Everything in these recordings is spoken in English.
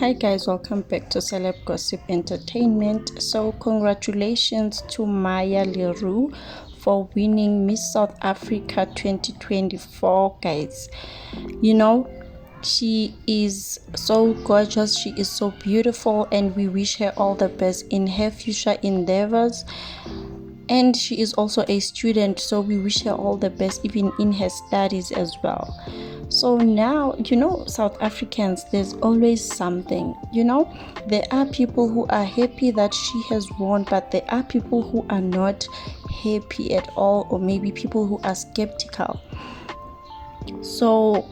Hi guys, welcome back to Celeb Gossip Entertainment. So congratulations to Maya Leroux for winning Miss South Africa 2024, guys. She is so gorgeous, she is so beautiful, and we wish her all the best in her future endeavors. And she is also a student, so we wish her all the best even in her studies as well. So now, South Africans, there's always something. There are people who are happy that she has won, but there are people who are not happy at all, or maybe people who are skeptical. So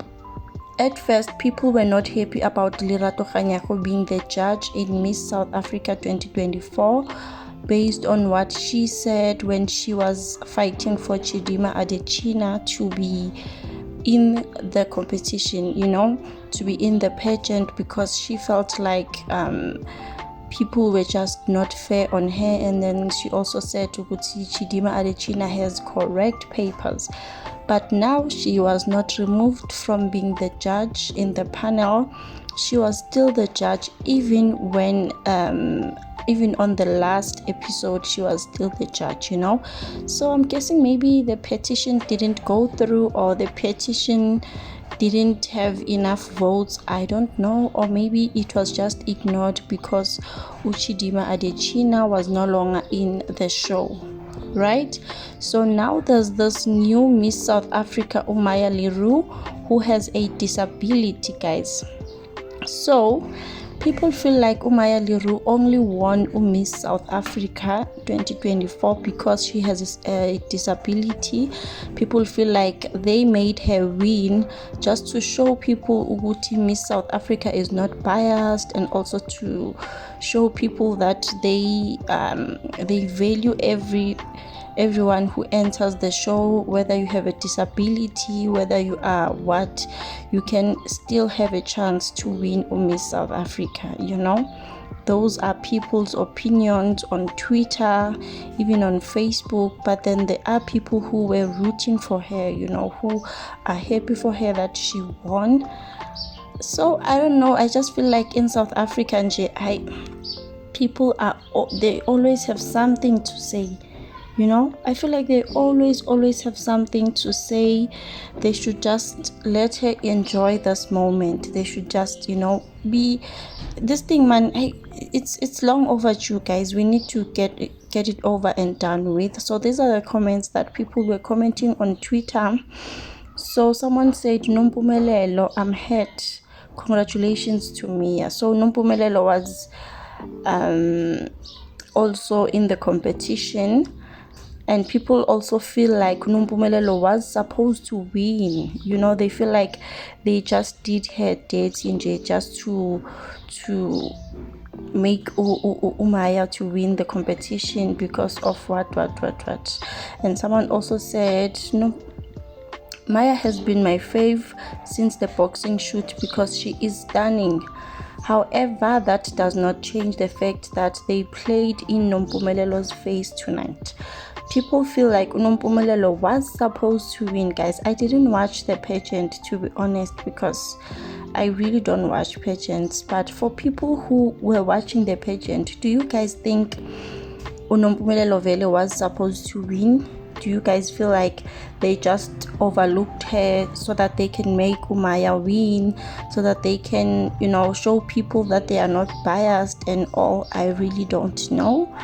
at first, people were not happy about Lerato Kganyago being the judge in Miss South Africa 2024 based on what she said when she was fighting for Chidimma Adetshina to be in the competition, to be in the pageant, because she felt like people were just not fair on her. And then she also said Chidimma Adetshina has correct papers. But now she was not removed from being the judge in the panel. She was still the judge even when even on the last episode she was still the judge. So I'm guessing maybe the petition didn't go through, or the petition didn't have enough votes, I don't know, or maybe it was just ignored because Chidimma Adetshina was no longer in the show, right? So now there's this new Miss South Africa, Maya Leroux, who has a disability, guys. So people feel like Maya Leroux only won Miss South Africa 2024 because she has a disability. People feel like they made her win just to show people Uguti Miss South Africa is not biased, and also to show people that they value everyone who enters the show, whether you have a disability, whether you are what, you can still have a chance to win Miss South Africa. Those are people's opinions on Twitter, even on Facebook. But then there are people who were rooting for her, who are happy for her that she won. So I don't know, I just feel like in South Africa, people they always have something to say. I feel like they always have something to say. They should just let her enjoy this moment. They should just be this thing, man. It's long overdue, guys. We need to get it over and done with. So these are the comments that people were commenting on Twitter. So someone said, Nompumelelo, I'm hurt, congratulations to Mia. So Nompumelelo was also in the competition, and people also feel like Nompumelelo was supposed to win. They feel like they just did her dirty just to make Maya to win the competition because of what. And someone also said, no, Maya has been my fave since the boxing shoot because she is stunning. However, that does not change the fact that they played in Nompumelelo's face tonight. People feel like Nompumelelo was supposed to win, guys. I didn't watch the pageant, to be honest, because I really don't watch pageants. But for people who were watching the pageant, do you guys think Nompumelelo Vele was supposed to win? Do you guys feel like they just overlooked her so that they can make Maya win, so that they can, show people that they are not biased and all? I really don't know.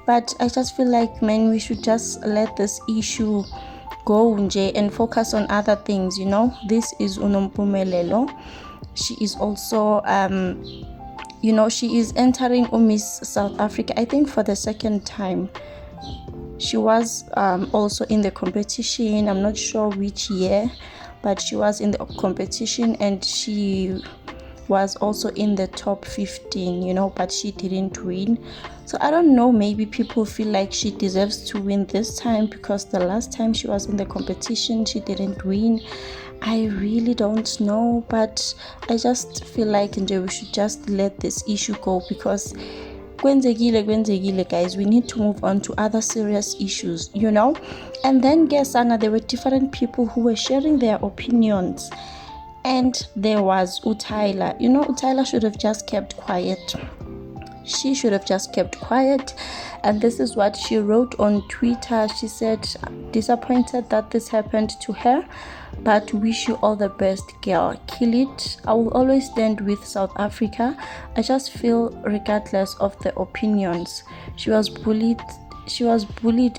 But I just feel like, man, we should just let this issue go and focus on other things. This is Nompumelelo. She is also she is entering Miss South Africa, I think, for the second time. She was also in the competition. I'm not sure which year, but she was in the competition, and she was also in the top 15, but she didn't win. So I don't know, maybe people feel like she deserves to win this time because the last time she was in the competition, she didn't win. I really don't know, but I just feel like we should just let this issue go, because guys, we need to move on to other serious issues, And then there were different people who were sharing their opinions. And there was uTyla. You know, uTyla should have just kept quiet. She should have just kept quiet. And this is what she wrote on Twitter. She said, disappointed that this happened to her, but wish you all the best, girl. Kill it. I will always stand with South Africa. I just feel regardless of the opinions. She was bullied,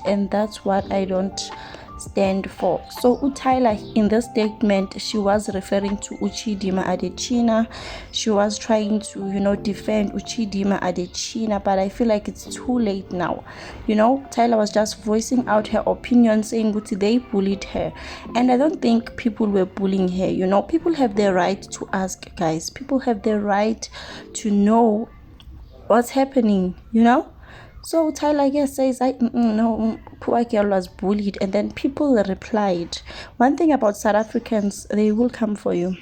and that's what I don't stand for. So uTyla, in this statement, she was referring to Uchidima Adetshina. She was trying to defend Uchidima Adetshina, but I feel like it's too late now. Tyla was just voicing out her opinion, saying Guti, they bullied her, and I don't think people were bullying her. People have their right to ask, guys. People have their right to know what's happening. So Tyla, yes, says, no, poor girl was bullied. And then people replied. One thing about South Africans, they will come for you.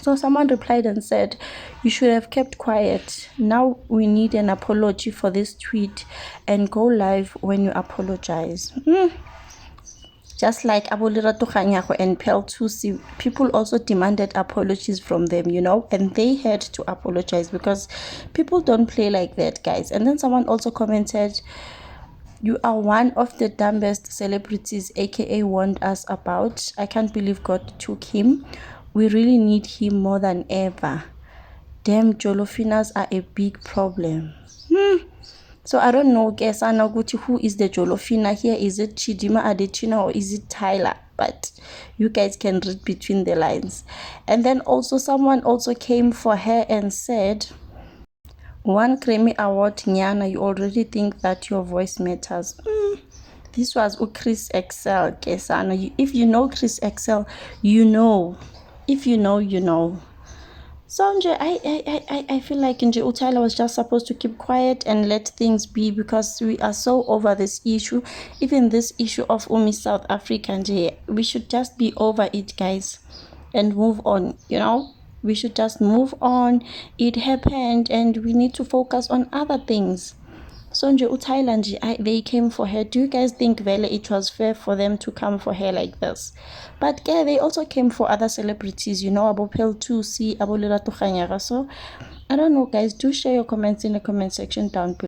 So someone replied and said, you should have kept quiet. Now we need an apology for this tweet, and go live when you apologize. Just like Lerato Kganyago and Pearl Thusi, people also demanded apologies from them, and they had to apologize because people don't play like that, guys. And then someone also commented, you are one of the dumbest celebrities AKA warned us about. I can't believe God took him. We really need him more than ever. Damn, Jolofinas are a big problem. So I don't know, guess I know who is the Jolofina here. Is it Chidima Adetshina or is it Tyla? But you guys can read between the lines. And then also someone also came for her and said, one Grammy Award, Nyana, you already think that your voice matters. This was Chris Excel, guess I know. If you know Chris Excel, you know. If you know, you know. So I feel like uTyla was just supposed to keep quiet and let things be, because we are so over this issue. Even this issue of Miss South Africa, we should just be over it, guys, and move on. We should just move on. It happened and we need to focus on other things. So uTyla, they came for her. Do you guys think Vele it was fair for them to come for her like this? But yeah, they also came for other celebrities, Abo Pearl Thusi, Abo Lerato Kganyago. So I don't know, guys. Do share your comments in the comment section down below.